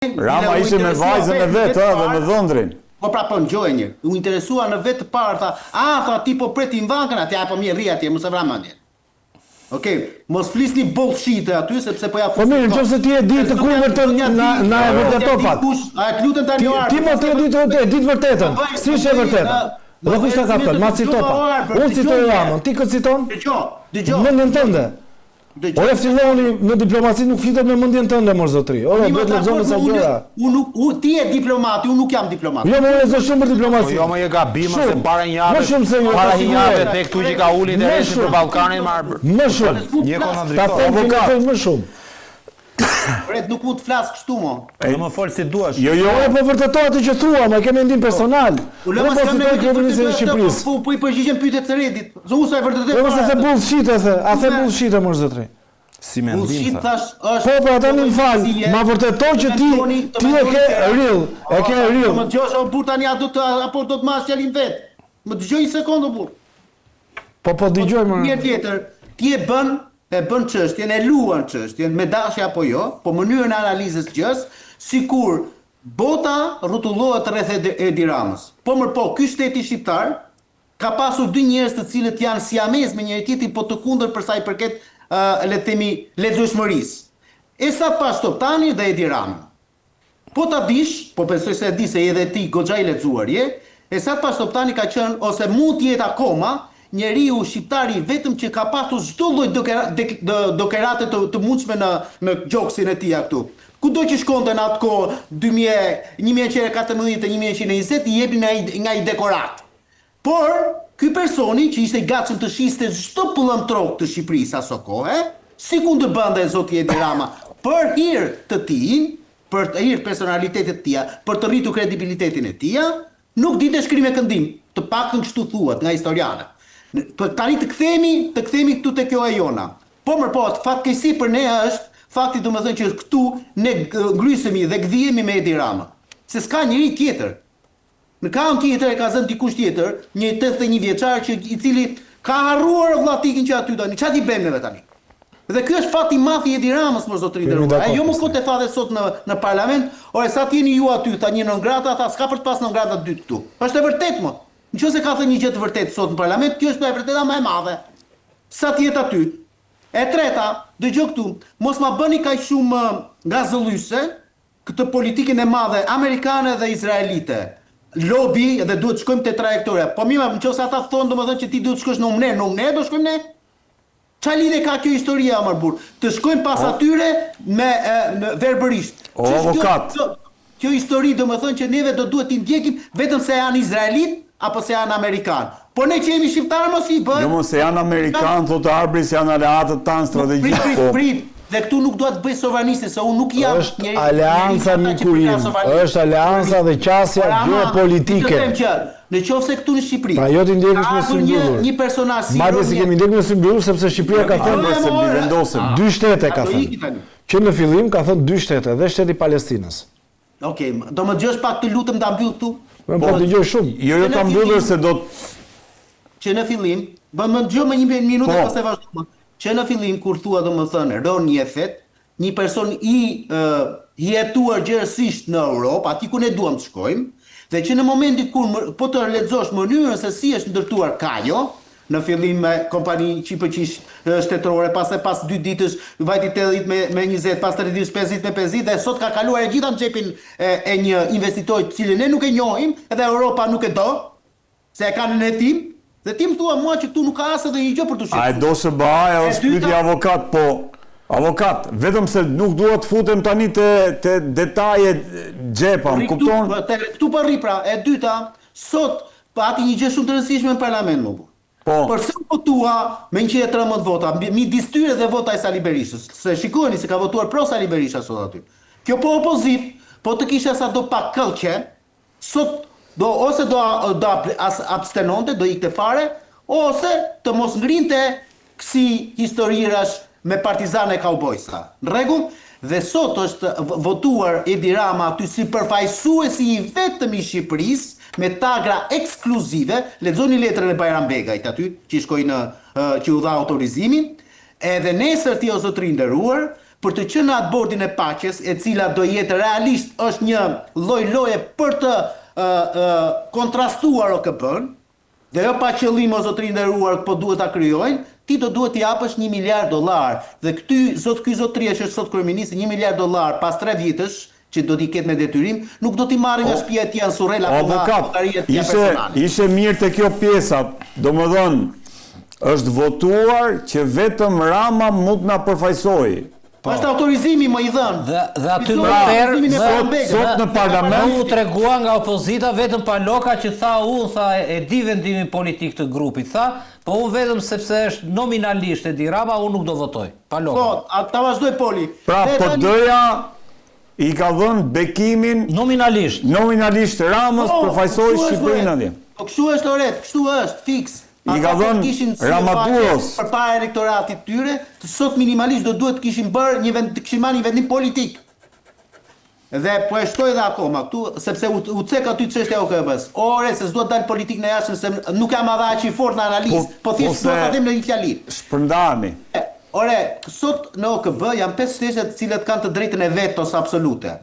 Rama ishte me vajzën e vetë dhe me dhëndrin. Po pra po ngjoj një. U interesua në vetë të parë, tha ti po preti mvankën atje, apo mirë rri atje, mos e vram atje. Okej, mos flisni bullshit aty sepse po ja Po mirë, nëse ti e di të kujtër të na e vërtetopat. A të lutem tani orar. Ti mos e di të vërtetën. Si është e vërteta? Dhe kush ta ka thënë? Ma citopa. Unë citoj Ramën, ti kë citon? Dëgjoj. Mendjen tënde. Ore filloni në diplomaci nuk flitet me mendjen tënde mor zotri. Ore duhet lexoni sa gjëra. Ti je diplomati, unë nuk jam diplomat. Jo, më lexoj shumë për diplomaci. Jo, më je gabim se para një javë. Para një javë tek këtu që ka ulë interesin për Ballkanin më shumë. Një avokat më shumë. Ret nuk mund të flas kështu mo. Do më fol si duash. Jo, po vërtetoj atë që thua, më ke mendim personal. Unë mos kam mendim e Shqipërisë. Po i përgjigjem pyetjet së Redit. Zonsa e vërtetë. Po se bullshit e the, a the bullshit e mor zotri. Si mendim. Bullshit thash është. Po tani më fal, ma vërtetoj që ti e ke real, e ke real. Më dëgjosh o burr tani apo do të marrësh fjalin vet. Më dëgjoj një sekondë o burr. Po dëgjoj më. Një tjetër, ti e bën çështjen, e luan çështjen me dashje apo jo, po mënyrën e analizës gjës, sikur bota rrotullohet rreth Edi Ramës. Po ky shteti shqiptar ka pasur dy njerëz të cilët janë siamez me njëri tjetrin, po të kundër për sa i përket le të themi lexueshmërisë. Esat Pas Toptani dhe Edi Rama. Po ta dish, po besoj se e di se edhe ti goxha i lexuar je, Esat Pas Toptani ka qenë ose mund të jetë akoma njeriu shqiptari vetëm që ka pasur çdo lloj dokerate të mundshme në gjoksin e tij këtu. Kudo që shkonte në atë kohë 1914 e 1920 i jepnin nga i dekorat. Por ky personi që ishte i gatshëm të shiste çdo pëllëmtrok të Shqipërisë aso kohë, si kundërbënte zoti Edi Rama për hir të tij, për hir personalitetit të tij, për të rritur kredibilitetin e tij, nuk ditë shkrim e këndim, të paktën kështu thuhet nga historianët. Tani të kthehemi këtu te kjo e jona. Po fatkeqësi për ne është fakti domethënë që këtu ne ngrysemi dhe gdhihemi me Edi Rama. Se s'ka njëri tjetër. Në kam tjetër e ka zënë dikush tjetër, një 81 vjeçar i cili ka harruar vllatikin që aty tani. Çfarë i bëjmë neve tani? Dhe ky është fati i madh i Edi Ramës më zotëri nderuar. Jo më kot e tha dhe sot në parlament, ore sa t'jeni ju aty, tha një nëngrata, tha s'ka për të pas nëngrata të dytë këtu. Është e vërtetë më. Nëse ka thënë një gjë të vërtetë sot në parlament, kjo është e vërteta më e madhe. Sa t'jetë aty. E treta, dëgjoj këtu, mos ma bëni kaq shumë gazëllyse këtë politikën e madhe amerikane dhe izraelite. Lobby dhe duhet të shkojmë te trajektoria. Po mirë, nëse ata thonë domethënë që ti duhet të shkosh në UNE, do shkojmë ne? Çfarë lidhje ka kjo historia më burr? Të shkojmë pas atyre me verbërisht. O avokat. Kjo histori domethënë që neve do duhet t'i ndjekim vetëm se janë izraelit apo se janë amerikan. Po ne që jemi shqiptarë mos i bëjmë. Jo, se janë amerikan, thotë arbri se janë aleatët tanë strategjik. Prit. Dhe këtu nuk duhet të bëj sovraniste, se unë nuk jam njëri. Është aleanca mikurim, është aleanca dhe qasja geopolitike. Në qoftë se këtu në Shqipëri. Pra jo ti ndjekesh me symbolur. Një personazh si madje si kemi ndjekur me symbolur sepse Shqipëria ka thënë se mbi vendosen. Dy shtete ka thënë. Që në fillim ka thënë dy shtete dhe shteti Palestinës. Okej, do më dëgjosh pak të lutem ta mbyll këtu? Po dëgjoj shumë. Jo ta mbyllësh se do që në fillim, më dëgjoj më një minutë pastaj vazhdojmë. Që në fillim kur thua domethënë Ron Jefet, një person i jetuar gjerësisht në Europë, aty ku ne duam të shkojmë, dhe që në momentin kur po të lexosh mënyrën se si është ndërtuar Kajo, në fillim me kompani QPQ shtetërore, pas 2 ditësh vajti 80 me 20, pas 3 ditësh 50 me 50 dhe sot ka kaluar e gjitha në xhepin e një investitori të cilin ne nuk e njohim, edhe Europa nuk e do, se e kanë në hetim. Dhe ti më thua mua që këtu nuk ka as edhe një gjë për të shqiptar. A e do së bëj ajo pyetje avokat, po avokat, vetëm se nuk duhet të futem tani te detaje xhepa, më kupton? Këtu po rri pra, e dyta, sot pati një gjë shumë të rëndësishme në parlament më. Po. Përse votua me 113 vota, midis tyre dhe vota e Sali Berishës. Se shikoni se ka votuar pro Sali Berisha sot aty. Kjo po opozit, po të kishte sa do pak këllqe, sot ose do abstenonte, do ikte fare, ose të mos ngrinte kësi historirash me partizane kaubojsa. Në rregull? Dhe sot është votuar Edi Rama aty si përfaqësuesi i vetëm i Shqipërisë, me tagra ekskluzive, lexoni letrën e Bajram Begajt aty, që shkoi që u dha autorizimin, edhe nesër ti o zotëri nderuar, për të qenë atë bordin e paqes, e cila do jetë realisht është një lloj-loje për të kontrastuar OKB-n, dhe jo pa qëllim o zotëri nderuar, po duhet ta krijojnë, ti do duhet t'i japësh $1 miliard. Dhe ky zotëria që është sot kryeminist, $1 miliard pas 3 vjetësh, që do t'i ketë me detyrim, nuk do t'i marrë nga shtëpia e tij në Surrela apo nga llogaria e tij personale. Ishe mirë te kjo pjesa, domethënë është votuar që vetëm Rama mund na përfaqësojë. Është autorizimi më i dhënë. Dhe aty më herë sot në parlament u tregua nga opozita vetëm Paloka që tha e di vendimin politik të grupit, po unë vetëm sepse është nominalisht Edi Rama, unë nuk do votoj. Paloka. Po, ta vazhdoj Poli. Pra PD-ja i ka dhënë bekimin nominalisht Ramës përfaqësoj Shqipërinë atje. Po kështu është oret, kështu është fiks. I ka dhënë Ramaduros përpara elektoratit tyre, sot minimalisht do duhet kishin bërë kishin marrë një vendim politik. Dhe po e shtoj dhe akoma këtu, sepse u cek aty çështja e OKB-s. Ore, se s'do të dalë politik në jashtë, se nuk jam edhe aq i fortë në analizë, po thjesht do ta them në një fjali. Shpërndani. Ore, sot në OKB janë 5 shtete të cilat kanë të drejtën e vetos absolute.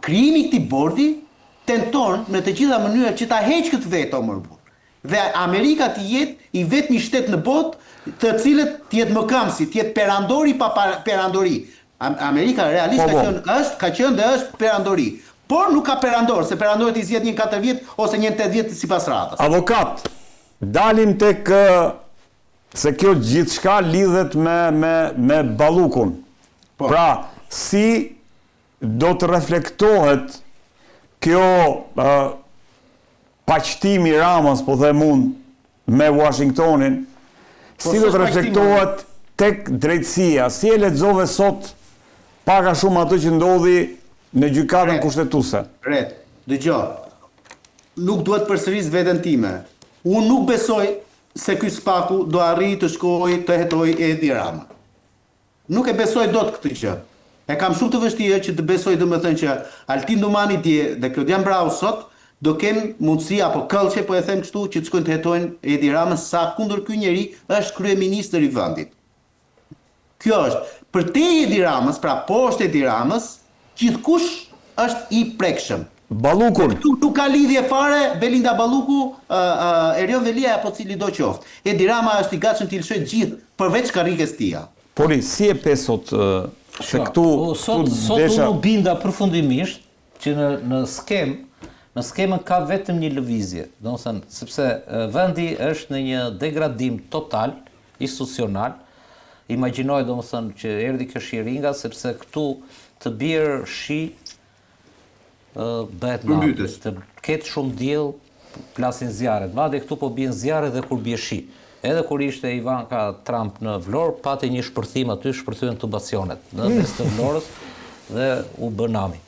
Krijimi i këtij bordi tenton në të gjitha mënyrat që ta heqë këtë veto më burr. Dhe Amerika të jetë i vetmi shtet në botë të cilët të jetë mëkamsi, të jetë perandori pa perandori. Amerika realisht ka qenë dhe është perandori. Por nuk ka perandor, se perandorët i zgjedh një 4 vjet ose një 8 vjet sipas radhës. Avokat, dalim tek se kjo gjithçka lidhet me Ballukun. Pra, si do të reflektohet kjo paqëtimi Ramës, po them unë, me Washingtonin, si do të reflektohet tek drejtësia, si e lexove sot pak a shumë ato që ndodhi në gjykatën kushtetuese. Dëgjoj. Nuk duhet përsëris veten time. Unë nuk besoj se ky spaku do arrijë të shkojë të hetojë Edi Rama. Nuk e besoj dot këtë gjë. E kam shumë të vështirë që të besoj, domethënë që Altin Domani dje dhe Klodian Brau sot do kenë mundësi apo këllçe, po e them kështu, që të shkojnë të hetojnë Edi Ramën, sa kundër ky njeri është kryeminist i vendit. Kjo është. Për te Edi Ramës, pra poshtë Edi Ramës, gjithkush është i prekshëm. Ballukun. Këtu nuk ka lidhje fare Belinda Balluku, Erion Velia apo cili do qoftë. Edi Rama është i gatshëm të lëshojë gjithë përveç karrikës tia. Pori, si e pesot se këtu sot unë binda përfundimisht që në skemën ka vetëm një lëvizje, domethënë sepse vendi është në një degradim total institucional. Imagjinoj domethënë që erdhi kjo shiringa sepse këtu të bjerë shi bëhet natë, të ketë shumë diell, plasin zjarret. Madje këtu po bien zjarre dhe kur bie shi. Edhe kur ishte Ivanka Trump në Vlorë, pati një shpërthim aty, shpërthyen tubacionet në mes të Vlorës dhe u bë nami.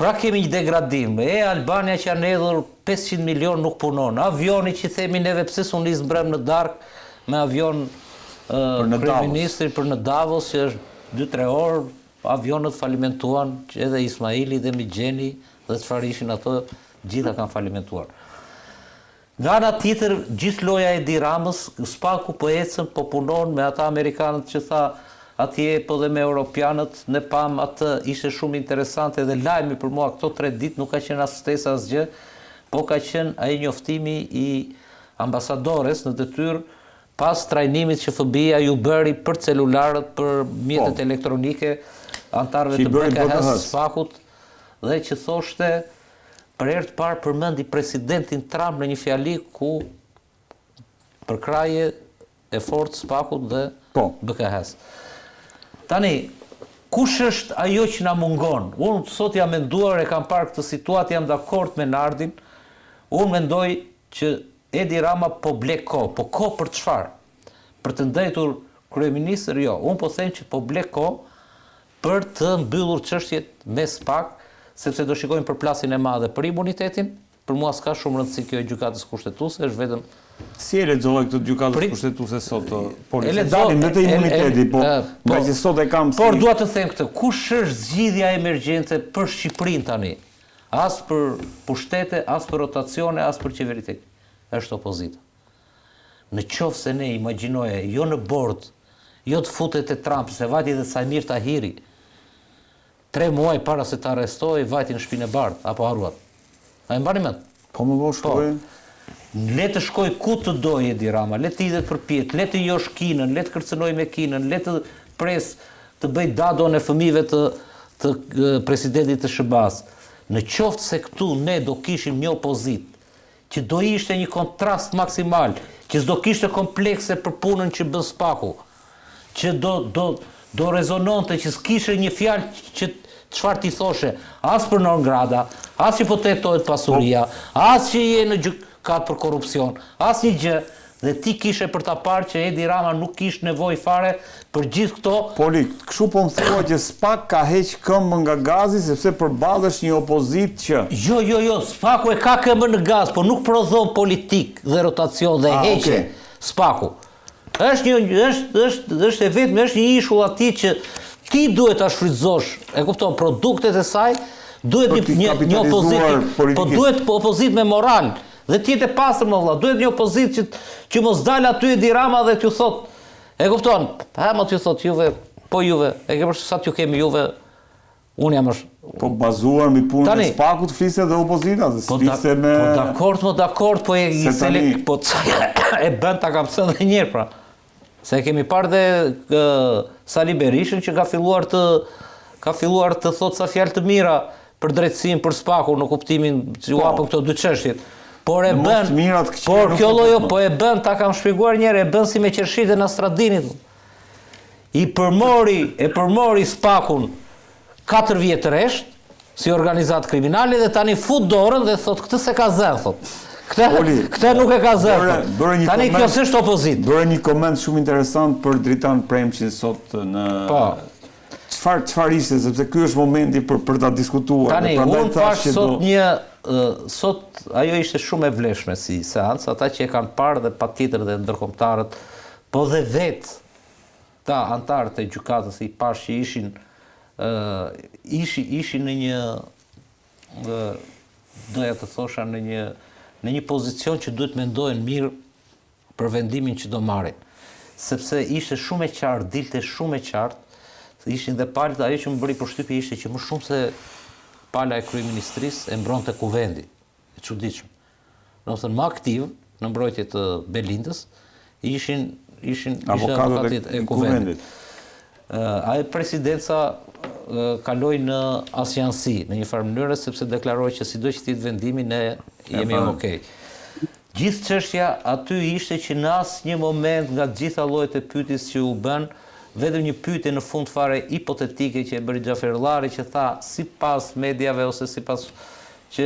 Pra kemi një degradim. Albania që janë hedhur 500 milion nuk punon. Avioni që themi neve pse s'u nis mbrëm në darkë me avion kryeministri për në Davos, që është 2-3 orë, avionët falimentuan, edhe Ismaili dhe Migjeni dhe çfarë ishin ato, gjitha kanë falimentuar. Nga ana tjetër, gjithë loja e Edi Ramës, spaku po ecën, po punon me ata amerikanët që tha atje, po dhe me europianët, ne pam atë, ishte shumë interesante dhe lajmi për mua këto 3 ditë nuk ka qenë as ftesë asgjë, po ka qenë ai njoftimi i ambasadores në detyrë pas trajnimit që FBI ju bëri për celularët, për mjetet elektronike, antarëve të BKH-s spakut, dhe që thoshte për herë të parë përmendi presidentin Trump në një fjali ku përkraje e fortë spakut dhe BKH-s. Tani, kush është ajo që na mungon? Unë sot jam menduar, e kam parë këtë situatë, jam dakord me Nardin. Unë mendoj që Edi Rama po blek kohë, po kohë për çfarë? Për të ndëjtur kryeministër, jo. Unë po them që po blek kohë për të mbyllur çështjet me SPAK, sepse do shikojmë përplasjen e madhe për imunitetin. Për mua s'ka shumë rëndësi kjo e gjykatës kushtetuese, është vetëm si e lexoj këtë gjykatës kushtetuese sot, por le të dalim vetë imuniteti, po nga që sot e kam. Por dua të them këtë, kush është zgjidhja emergjente për Shqipërinë tani? As për pushtete, as për rotacione, as për qeveritet. Është opozita. Në qoftë se ne imagjinoje, jo në bord, jo të futet e Trump, se vajti dhe Samir Tahiri. 3 muaj para se të arrestoj, vajti në shtëpinë e bardhë, apo harruat. A e mbani mend? Po më bëu shkoj. Le të shkoj ku të dojë Edi Rama, le të idhet për pjetë, le të josh Kinën, le të kërcënoj me Kinën, le të pres të bëj dadon e fëmijëve të presidentit të SBA-s. Në qoftë se këtu ne do kishim një opozit që do ishte një kontrast maksimal, që s'do kishte komplekse për punën që bën Spaku, që do rezononte, që s'kishe një fjalë që çfarë ti thoshe, as për Norgrada, as që po tetohet pasuria, as që je në gjykat për korrupsion, as një gjë, dhe ti kishe për ta parë që Edi Rama nuk kishte nevojë fare për gjithë këto. Poli, kështu po më thua që SPAK ka heq këmbën nga gazi sepse përballesh një opozit që... Jo, Spaku e ka këmbën në gaz, po nuk prodhon politik dhe rotacion dhe heqe. Okay. Spaku. Është e vetëm, është një ishull aty që ti duhet ta shfrytëzosh, e kupton, produktet e saj, duhet një opozit, po duhet opozit me moral. Dhe ti jetë pastër më vëlla, duhet një opozit që mos dalë aty Edi Rama dhe t'ju thot, e kupton, më t'ju thot juve, po juve, e ke përsa t'ju kemi juve, unë jam është... Po bazuar mi punën e Spakut fliste dhe opozita, dhe fliste me... Po dakord, po e bën ta kam thënë edhe njerë pra. Se kemi parë dhe Sali Berishën që ka filluar të thot sa fjalë të mira për drejtësinë për Spaku në kuptimin që u hapën këto dy çështjet. Por e bën, por kjo lloj po e bën, ta kam shpjeguar njerë, e bën si me qershitën e Nastradinit. E përmori Spakun 4 vjet rresht si organizatë kriminale dhe tani fut dorën dhe thot këtë se ka zënë, thot. Këtë nuk e ka zënë. Tani kjo s'është opozit. Bëre një koment shumë interesant për Dritan Premçin sot në... Çfarë ishte, sepse ky është momenti për ta diskutuar. Tani, unë pash sot ajo ishte shumë e vlefshme si seancë, ata që e kanë parë dhe patjetër dhe ndërkombëtarët, po dhe vetë ta antarët e gjykatës i pash që ishin në një doja të thosha në një pozicion që duhet mendojnë mirë për vendimin që do marrin. Sepse ishte shumë e qartë, dilte shumë e qartë, ishin dhe palët, ajo që më bëri përshtypje ishte që më shumë se pala e kryeministrisë e mbronte kuvendi. E çuditshme. Domethënë më aktiv në mbrojtje të Belindës ishin avokatët e kuvendit. Ai presidenca kaloi në asjansi në një farë mënyrë sepse deklaroi që sido që thit vendimi ne jemi okay. Gjithë çështja aty ishte që në asnjë moment nga gjitha llojet e pyetjes që u bën, vetëm një pyetje në fund fare hipotetike që e bëri Xhafer Llari që tha sipas mediave ose sipas që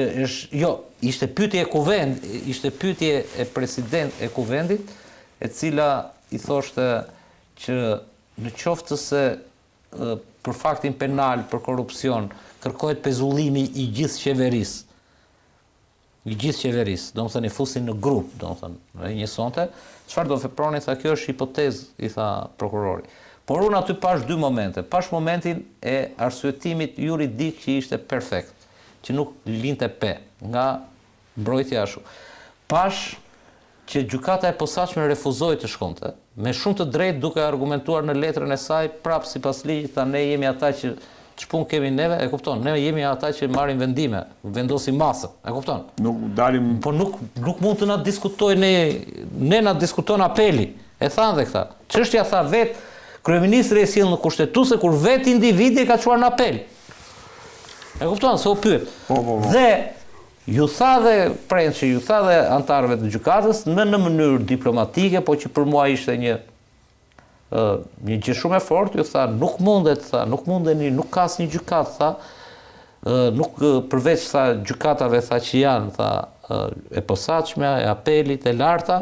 ishte pyetje e kuvend, ishte pyetje e president e kuvendit, e cila i thoshte që në qoftë se për faktin penal për korrupsion kërkohet pezullimi i gjithë qeverisë. I gjithë qeverisë, domethënë i fusin në grup, domethënë e njësonte, çfarë do veproni, tha kjo është hipotezë, i tha prokurori. Por unë aty pash 2 momente. Pash momentin e arsyetimit juridik që ishte perfekt, që nuk linte pe nga mbrojtja ashtu. Pash që gjykata e posaçme refuzoi të shkonte, me shumë të drejtë duke argumentuar në letrën e saj, prapë sipas ligjit, tha ne jemi ata që ç'pun kemi neve, e kupton? Ne jemi ata që marrin vendime, vendosin masën, e kupton? Nuk dalim... Po nuk mund të na diskutojnë, ne na diskuton apeli. E thanë dhe këta. Çështja tha vetë kryeministri e sjell në kushtetuese kur vetë individi e ka çuar në apel. E kupton se u pyet. Dhe ju tha dhe Premçi, ju tha dhe antarëve të gjykatës në mënyrë diplomatike, po që për mua ishte një gjë shumë e fortë, ju tha nuk mundeni, nuk ka asnjë gjykatë, tha, nuk përveç tha gjykatave tha që janë, tha e posaçme, e apelit, e larta,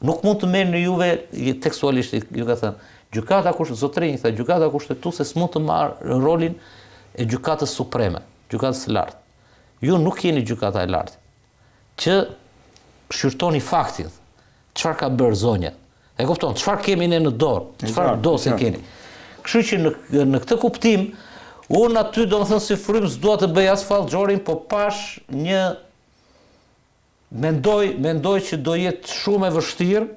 nuk mund të merrni juve tekstualisht ju ka thënë. Gjykata zotrinj, tha gjykata kushtetuese s'mund të marrë rolin e gjykatës supreme, gjykatës së lartë. Ju nuk jeni gjykata e lartë. Që shqyrtoni faktin. Çfarë ka bërë zonja? E kupton, çfarë kemi ne në dorë? Çfarë dosje keni? Kështu që në këtë kuptim, unë aty domethënë si frym s'dua të bëj as fallxhorin, po pash një mendoj që do jetë shumë e vështirë,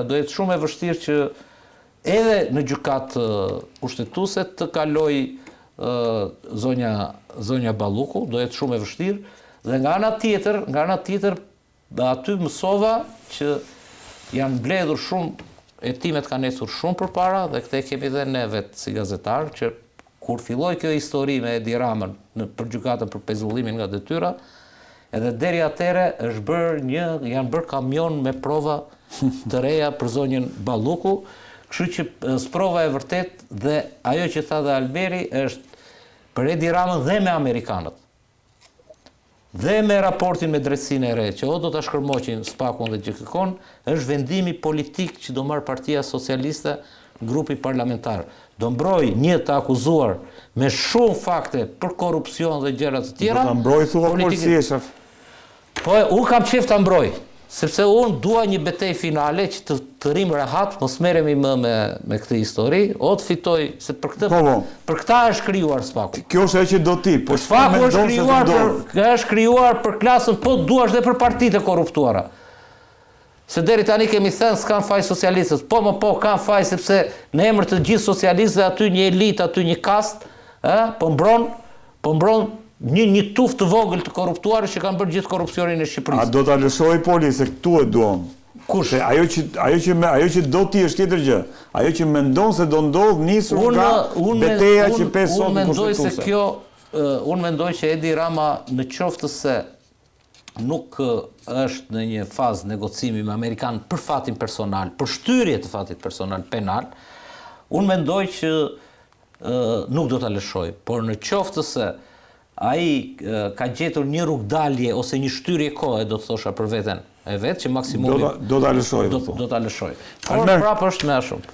do jetë shumë e vështirë që edhe në gjykatë kushtetuese të kaloj zonja Balluku, do jetë shumë e vështirë, dhe nga ana tjetër, aty mësova që janë mbledhur shumë, hetimet kanë ecur shumë përpara, dhe këte kemi dhe ne vetë si gazetarë, që kur filloi kjo histori me Edi Ramën për gjykatën për pezullimin nga detyra, edhe deri atëre janë bërë kamion me prova të reja për zonjën Balluku, kështu që sprova e vërtet dhe ajo që tha dhe Alberi është për Edi Ramën dhe me Amerikanët. Dhe me raportin me drejtsinë e re, që o do të shkërmoqin SPAK-un dhe GKK-n, është vendimi politik që do marrë Partia Socialiste, grupi parlamentar. Do mbroj një të akuzuar me shumë fakte për korupcion dhe gjëra të tjera. Do ta mbroj thua policia, shef. Po, unë kam qef ta mbroj, sepse unë dua një betejë finale që të rrim rehat, mos merremi më me këtë histori, o të fitoj, se për këta është krijuar SPAK-u. Kjo është ajo që do ti, po SPAK-u është krijuar për klasën, po duash dhe për partitë e korruptuara. Se deri tani kemi thënë s'kan faj socialistët, po kanë faj sepse në emër të gjithë socialistëve aty një elit, aty një kast, po mbron një tuft të vogël të korruptuarë që kanë bërë gjithë korrupsionin e Shqipërisë. A do ta lëshoj poli se këtu e duam? Kush? Ajo që do ti është tjetër gjë. Ajo që mendon se do ndodh nisur nga betejë që pesë sot në kushtetuese. Unë mendoj që Edi Rama në qoftë se nuk është në një fazë negocimi me Amerikan për fatin personal, për shtyrje të fatit personal penal, unë mendoj që nuk do ta lëshoj, por në qoftë se ai ka gjetur një rrugdalje ose një shtyrje kohe, do të thosha për veten e vet, që maksimumi do ta lëshoj. Do ta lëshoj. Por prapë është më shumë.